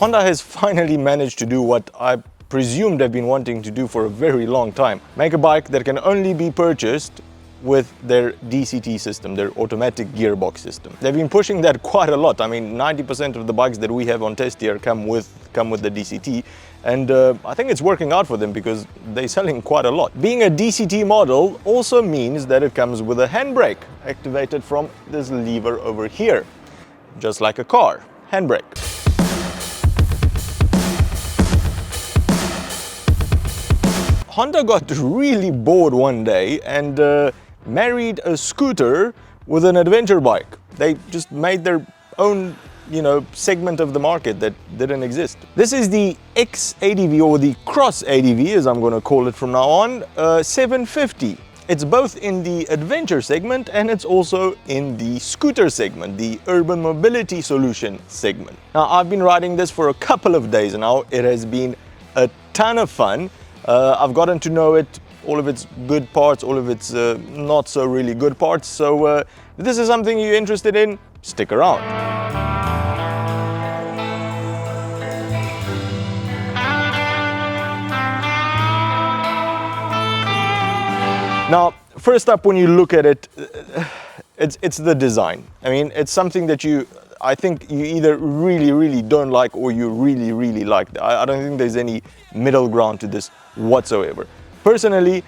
Honda has finally managed to do what I presumed they've been wanting to do for a very long time. Make a bike that can only be purchased with their DCT system, their automatic gearbox system. They've been pushing that quite a lot. I mean, 90% of the bikes that we have on test here come with the DCT, and I think it's working out for them because they're selling quite a lot. Being a DCT model also means that it comes with a handbrake activated from this lever over here, just like a car, handbrake. Honda got really bored one day and married a scooter with an adventure bike. They just made their own, segment of the market that didn't exist. This is the X-ADV, or the Cross ADV as I'm going to call it from now on, 750. It's both in the adventure segment and it's also in the scooter segment, the urban mobility solution segment. Now, I've been riding this for a couple of days now. It has been a ton of fun. I've gotten to know it, all of its good parts, all of its not so really good parts. So if this is something you're interested in, stick around. Now, first up, when you look at it, it's the design. I mean, it's something that I think you either really, really don't like or you really, really like. I don't think there's any middle ground to this whatsoever. Personally,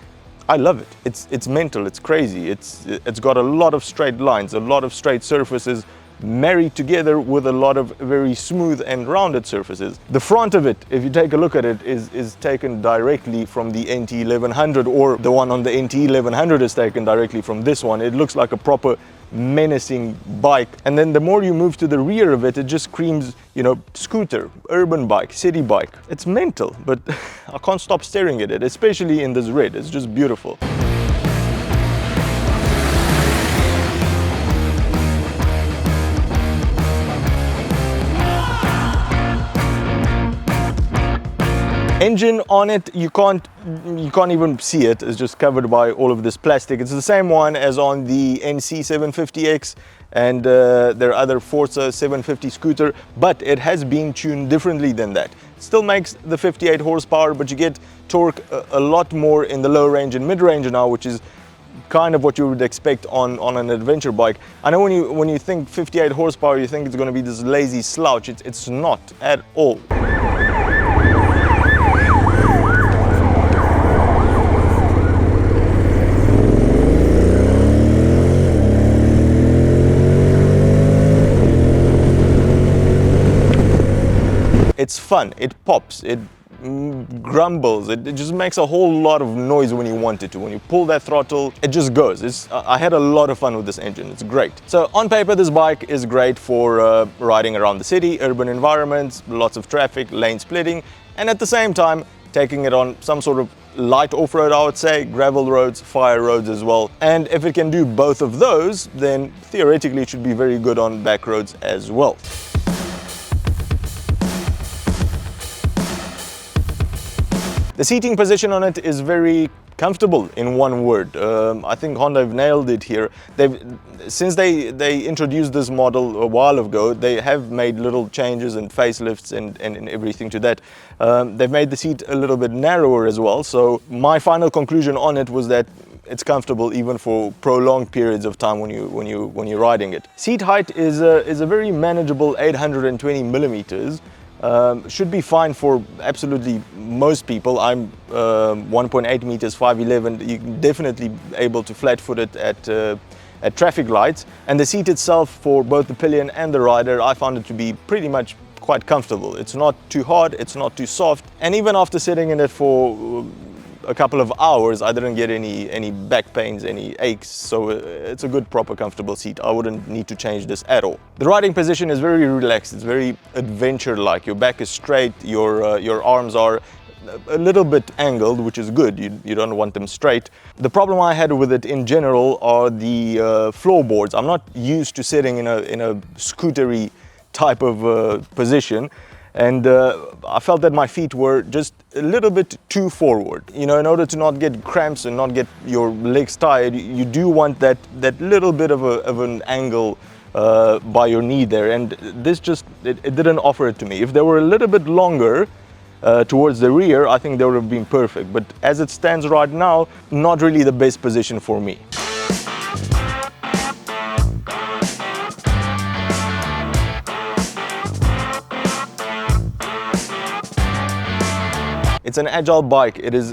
I love it. It's mental, it's crazy. It's got a lot of straight lines, a lot of straight surfaces married together with a lot of very smooth and rounded surfaces. The front of it, if you take a look at it, is taken directly from the NT1100, or the one on the NT1100 is taken directly from this one. It looks like a proper menacing bike, and then the more you move to the rear of it, it just screams, scooter, urban bike, city bike. It's mental, but I can't stop staring at it, especially in this red. It's just beautiful. Engine on it, you can't even see it. It's just covered by all of this plastic. It's the same one as on the NC 750X and their other Forza 750 scooter, but it has been tuned differently than that. It still makes the 58 horsepower, but you get torque a lot more in the low range and mid range now, which is kind of what you would expect on an adventure bike. I know when you think 58 horsepower, you think it's going to be this lazy slouch. It's not at all. It's fun, it pops, it grumbles, it just makes a whole lot of noise when you want it to. When you pull that throttle, it just goes. I had a lot of fun with this engine, it's great. So on paper, this bike is great for riding around the city, urban environments, lots of traffic, lane splitting, and at the same time, taking it on some sort of light off-road, I would say, gravel roads, fire roads as well. And if it can do both of those, then theoretically it should be very good on back roads as well. The seating position on it is very comfortable, in one word. I think Honda have nailed it here. Since they introduced this model a while ago, they have made little changes and facelifts and everything to that. They've made the seat a little bit narrower as well. So my final conclusion on it was that it's comfortable even for prolonged periods of time when you're riding it. Seat height is a very manageable 820 millimeters. Should be fine for absolutely most people. I'm 1.8 meters, 5'11". You can definitely be able to flat-foot it at traffic lights. And the seat itself, for both the pillion and the rider, I found it to be pretty much quite comfortable. It's not too hard, it's not too soft. And even after sitting in it for a couple of hours, I didn't get any back pains, any aches, so it's a good, proper, comfortable seat. I wouldn't need to change this at all. The riding position is very relaxed, it's very adventure-like. Your back is straight, your arms are a little bit angled, which is good. You don't want them straight. The problem I had with it in general are the floorboards. I'm not used to sitting in a scootery type of position. And I felt that my feet were just a little bit too forward. In order to not get cramps and not get your legs tired, you do want that little bit of an angle by your knee there, and this just, it didn't offer it to me. If they were a little bit longer towards the rear, I think they would have been perfect, but as it stands right now, not really the best position for me. It's an agile bike. It is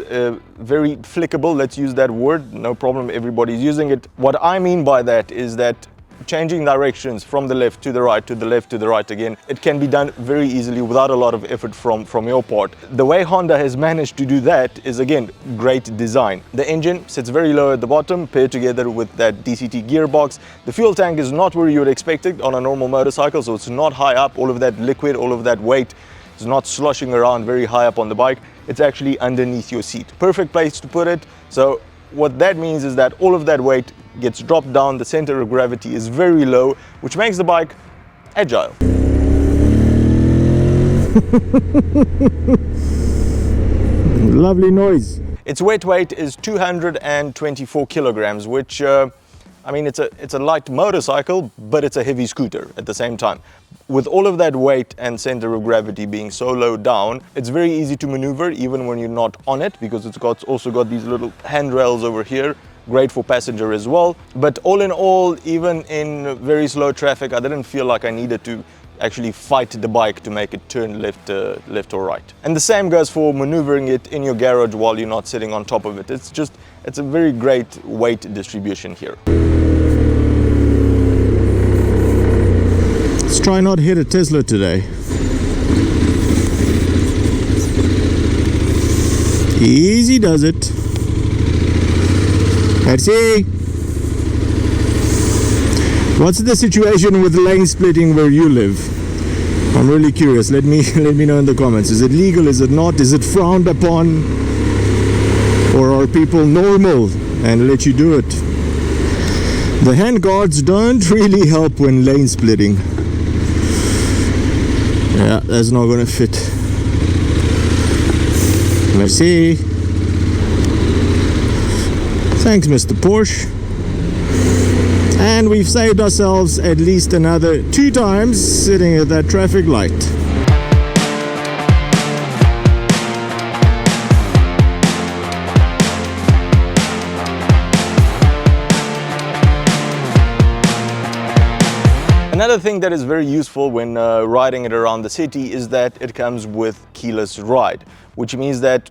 very flickable, let's use that word, no problem, everybody's using it. What I mean by that is that changing directions from the left to the right, to the left to the right again, it can be done very easily without a lot of effort from your part. The way Honda has managed to do that is, again, great design. The engine sits very low at the bottom, paired together with that DCT gearbox. The fuel tank is not where you would expect it on a normal motorcycle, so it's not high up. All of that liquid, all of that weight is not sloshing around very high up on the bike. It's actually underneath your seat. Perfect place to put it. So what that means is that all of that weight gets dropped down, the center of gravity is very low, which makes the bike agile. Lovely noise. Its weight is 224 kilograms, which I mean, it's a light motorcycle, but it's a heavy scooter at the same time. With all of that weight and center of gravity being so low down, it's very easy to maneuver even when you're not on it, because it's also got these little handrails over here, great for passenger as well. But all in all, even in very slow traffic, I didn't feel like I needed to actually fight the bike to make it turn left or right. And the same goes for maneuvering it in your garage while you're not sitting on top of it. It's a very great weight distribution here. Let's try not hit a Tesla today. Easy does it. Let's see. What's the situation with lane splitting where you live? I'm really curious. Let me know in the comments. Is it legal? Is it not? Is it frowned upon? Or are people normal and let you do it? The handguards don't really help when lane splitting. Yeah, that's not gonna fit. Merci. Thanks, Mr. Porsche. And we've saved ourselves at least another 2 times sitting at that traffic light. Another thing that is very useful when riding it around the city is that it comes with keyless ride, which means that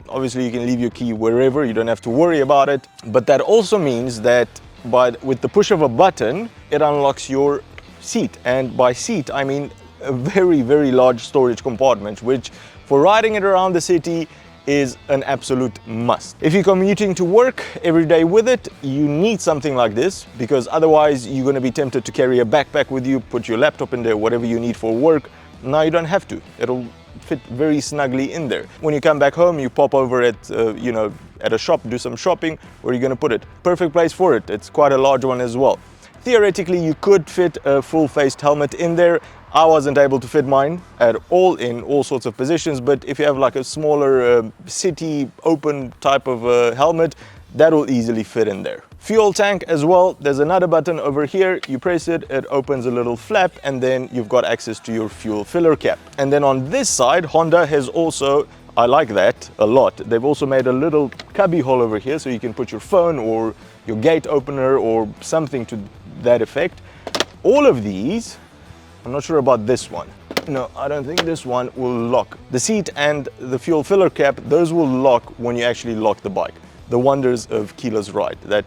obviously you can leave your key wherever, you don't have to worry about it. But that also means that with the push of a button, it unlocks your seat. And by seat, I mean a very, very large storage compartment, which for riding it around the city is an absolute must. If you're commuting to work every day with it, you need something like this, because otherwise you're going to be tempted to carry a backpack with you, put your laptop in there, whatever you need for work. Now you don't have to. It'll fit very snugly in there. When you come back home, you pop over at at a shop, do some shopping. Where are you going to put it? Perfect place for it. It's quite a large one as well. Theoretically, you could fit a full-faced helmet in there. I wasn't able to fit mine at all in all sorts of positions, but if you have like a smaller city open type of helmet, that will easily fit in there. Fuel tank as well, there's another button over here. You press it, it opens a little flap, and then you've got access to your fuel filler cap. And then on this side, Honda has also, I like that a lot, they've also made a little cubby hole over here so you can put your phone or your gate opener or something to that effect. All of these, I'm not sure about this one. No, I don't think this one will lock. The seat and the fuel filler cap, those will lock when you actually lock the bike. The wonders of keyless ride. That,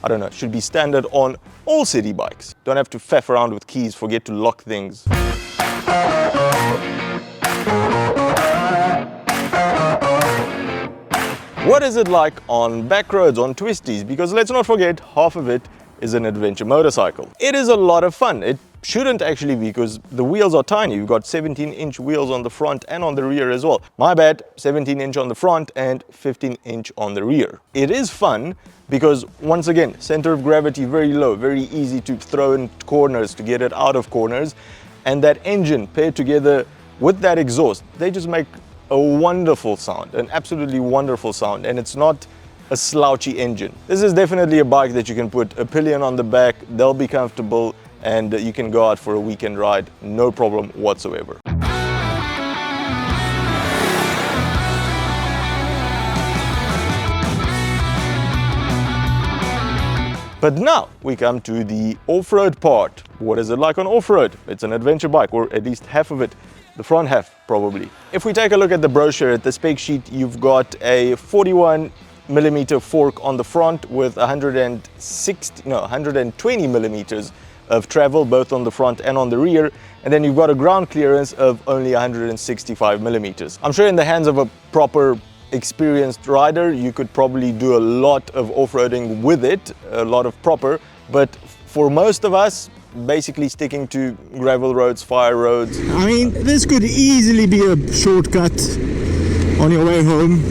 I don't know, should be standard on all city bikes. Don't have to faff around with keys, forget to lock things. What is it like on back roads, on twisties? Because let's not forget, half of it is an adventure motorcycle. It is a lot of fun. It shouldn't actually be, because the wheels are tiny. You've got 17-inch wheels on the front and on the rear as well. My bad, 17-inch on the front and 15-inch on the rear. It is fun because, once again, center of gravity very low, very easy to throw in corners, to get it out of corners. And that engine paired together with that exhaust, they just make a wonderful sound, an absolutely wonderful sound. And it's not a slouchy engine. This is definitely a bike that you can put a pillion on the back, they'll be comfortable, and you can go out for a weekend ride, no problem whatsoever. But now we come to the off-road part. What is it like on off-road? It's an adventure bike, or at least half of it, the front half probably. If we take a look at the brochure, at the spec sheet, you've got a 41mm fork on the front with 120 millimeters of travel, both on the front and on the rear, and then you've got a ground clearance of only 165 millimeters. I'm sure in the hands of a proper experienced rider, you could probably do a lot of off-roading with it, a lot of proper, but for most of us, basically sticking to gravel roads, fire roads. I mean, this could easily be a shortcut on your way home.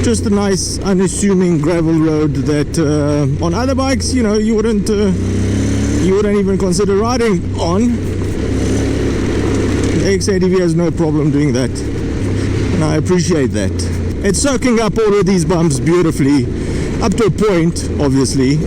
Just a nice, unassuming gravel road that on other bikes, you know, you wouldn't even consider riding on. The X-ADV has no problem doing that, and I appreciate that. It's soaking up all of these bumps beautifully, up to a point, obviously.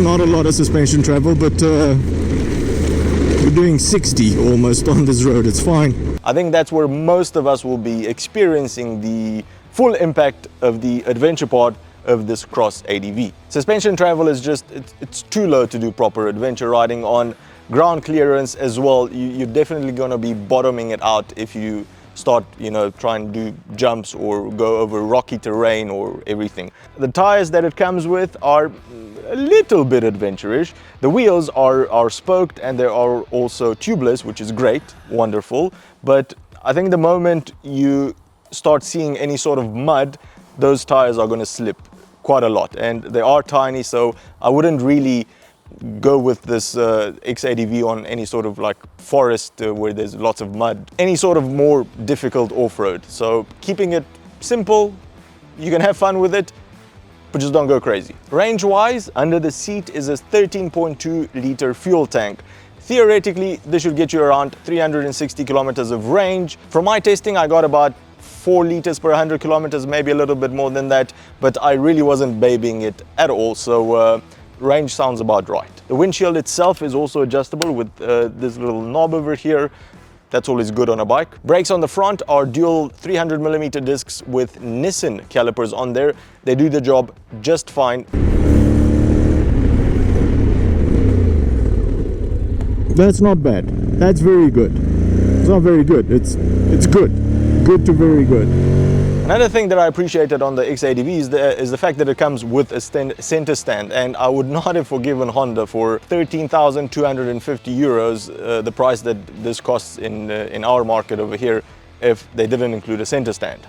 Not a lot of suspension travel, but we're doing 60 almost on this road. It's fine. I think that's where most of us will be experiencing the full impact of the adventure part of this Cross ADV. Suspension travel is just, it's too low to do proper adventure riding on. Ground clearance as well, you're definitely going to be bottoming it out if you start, you know, trying to do jumps or go over rocky terrain or everything. The tires that it comes with are a little bit adventurous. The wheels are spoked and they are also tubeless, which is great, wonderful. But I think the moment you start seeing any sort of mud, those tires are going to slip quite a lot, and they are tiny, so I wouldn't really go with this X-ADV on any sort of like forest where there's lots of mud, any sort of more difficult off-road. So keeping it simple, you can have fun with it, but just don't go crazy. Range-wise, under the seat is a 13.2 liter fuel tank. Theoretically, this should get you around 360 kilometers of range. From my testing, I got about 4 liters per 100 kilometers, maybe a little bit more than that, but I really wasn't babying it at all, so range sounds about right. The windshield itself is also adjustable with this little knob over here. That's always good on a bike. Brakes on the front are dual 300mm discs with Nissan calipers on there. They do the job just fine. That's not bad. That's very good. It's not very good. It's good. Good to very good. Another thing that I appreciated on the X-ADV is the fact that it comes with a center stand, and I would not have forgiven Honda for 13,250 euros, the price that this costs in our market over here, if they didn't include a center stand.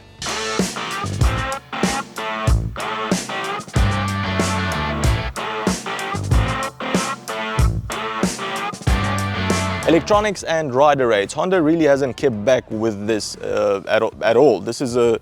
Electronics and rider rates. Honda really hasn't kept back with this at all. This is a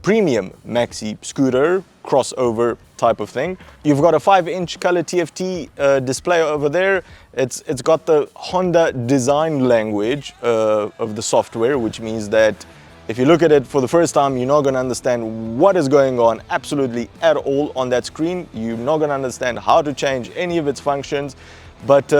premium maxi scooter, crossover type of thing. You've got a 5-inch color TFT display over there. It's got the Honda design language of the software, which means that if you look at it for the first time, you're not going to understand what is going on absolutely at all on that screen. You're not going to understand how to change any of its functions. But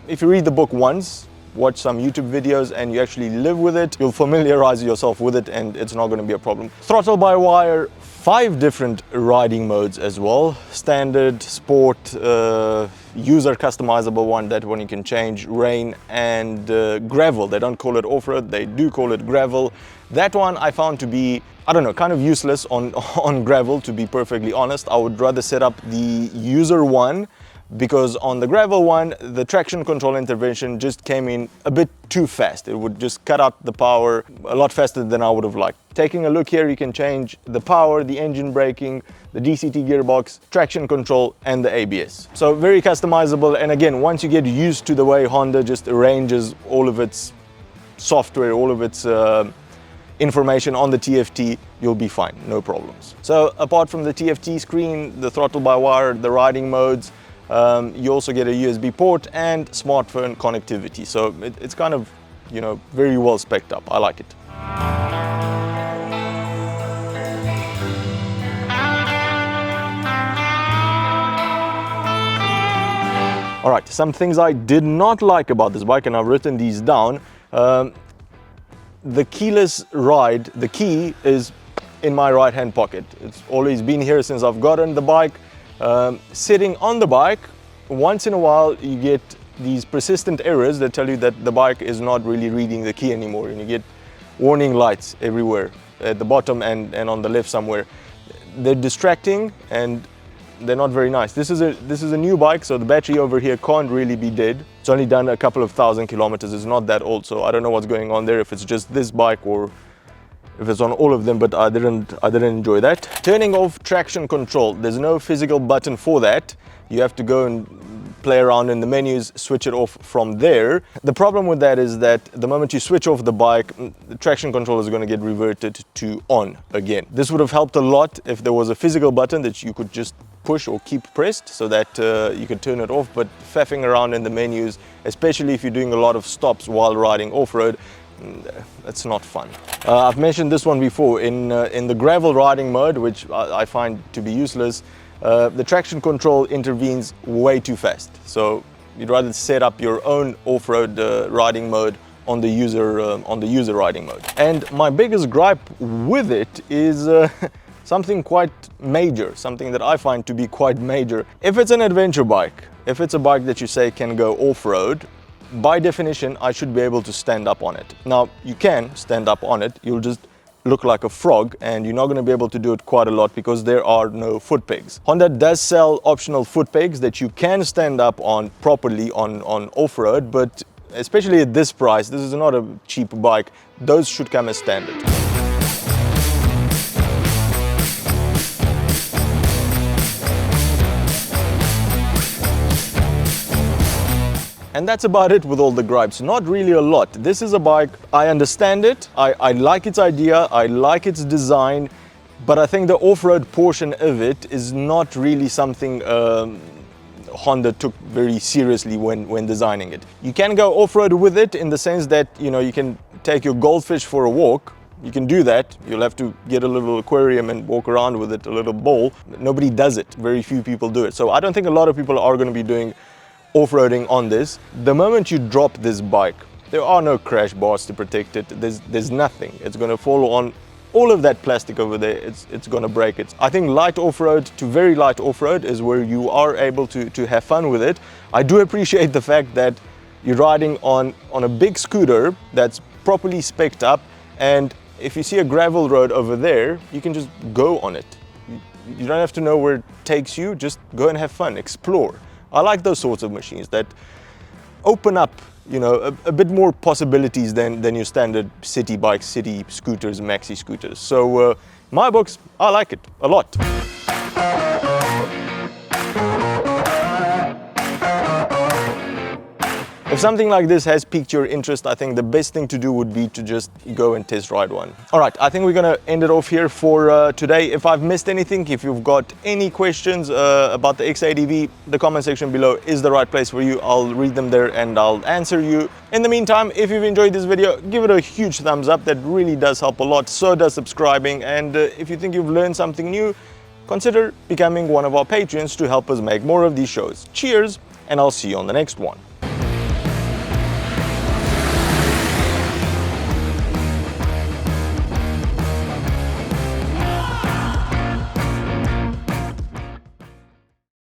if you read the book once, watch some YouTube videos, and you actually live with it, you'll familiarize yourself with it, and it's not going to be a problem. Throttle by wire, 5 different riding modes as well. Standard, sport, user customizable one, that one you can change, rain, and gravel. They don't call it off-road, they do call it gravel. That one I found to be, I don't know, kind of useless on gravel, to be perfectly honest. I would rather set up the user one, because on the gravel one, the traction control intervention just came in a bit too fast. It would just cut out the power a lot faster than I would have liked. Taking a look here, you can change the power, the engine braking, the DCT gearbox, traction control, and the ABS. So very customizable, and again, once you get used to the way Honda just arranges all of its software, all of its information on the TFT, you'll be fine, no problems. So apart from the TFT screen, the throttle by wire, the riding modes, you also get a USB port and smartphone connectivity. So it's kind of, you know, very well spec'd up. I like it. All right, some things I did not like about this bike, and I've written these down. The keyless ride, the key is in my right hand pocket. It's always been here since I've gotten the bike. Sitting on the bike, once in a while you get these persistent errors that tell you that the bike is not really reading the key anymore, and you get warning lights everywhere at the bottom and on the left somewhere. They're distracting and they're not very nice. This is a new bike, so the battery over here can't really be dead. It's only done a couple of thousand kilometers. It's not that old, so I don't know what's going on there, if it's just this bike or if it's on all of them, but I didn't enjoy that. Turning off traction control, there's no physical button for that. You have to go and play around in the menus, switch it off from there. The problem with that is that the moment you switch off the bike, the traction control is going to get reverted to on again. This would have helped a lot if there was a physical button that you could just push or keep pressed so that you could turn it off, but faffing around in the menus, especially if you're doing a lot of stops while riding off-road, that's not fun. I've mentioned this one before, in the gravel riding mode, which I find to be useless, the traction control intervenes way too fast. So you'd rather set up your own off-road riding mode on the user riding mode. And my biggest gripe with it is something quite major, something that I find to be quite major. If it's an adventure bike, if it's a bike that you say can go off-road, by definition, I should be able to stand up on it. Now, you can stand up on it, you'll just look like a frog, and you're not going to be able to do it quite a lot because there are no foot pegs. Honda does sell optional foot pegs that you can stand up on properly on off-road, but especially at this price, this is not a cheap bike, those should come as standard. And that's about it with all the gripes. Not really a lot. This is a bike, I understand it, I like its idea, I like its design, but I think the off-road portion of it is not really something Honda took very seriously when designing it. You can go off-road with it in the sense that, you know, you can take your goldfish for a walk. You can do that. You'll have to get a little aquarium and walk around with it, a little bowl. Nobody does it. Very few people do it. So I don't think a lot of people are going to be doing off-roading on this. The moment you drop this bike, there are no crash bars to protect it. There's nothing. It's going to fall on all of that plastic over there. It's going to break it. I think light off-road to very light off-road is where you are able to have fun with it. I do appreciate the fact that you're riding on a big scooter that's properly spec'd up, and if you see a gravel road over there, you can just go on it. You don't have to know where it takes you. Just go and have fun, explore. I like those sorts of machines that open up, you know, a bit more possibilities than your standard city bikes, city scooters, maxi scooters. So my books, I like it a lot. If something like this has piqued your interest, I think the best thing to do would be to just go and test ride one. All right, I think we're gonna end it off here for today. If I've missed anything, if you've got any questions about the X-ADV, the comment section below is the right place for you. I'll read them there and I'll answer you. In the meantime, if you've enjoyed this video, give it a huge thumbs up. That really does help a lot. So does subscribing. And if you think you've learned something new, consider becoming one of our patrons to help us make more of these shows. Cheers, and I'll see you on the next one.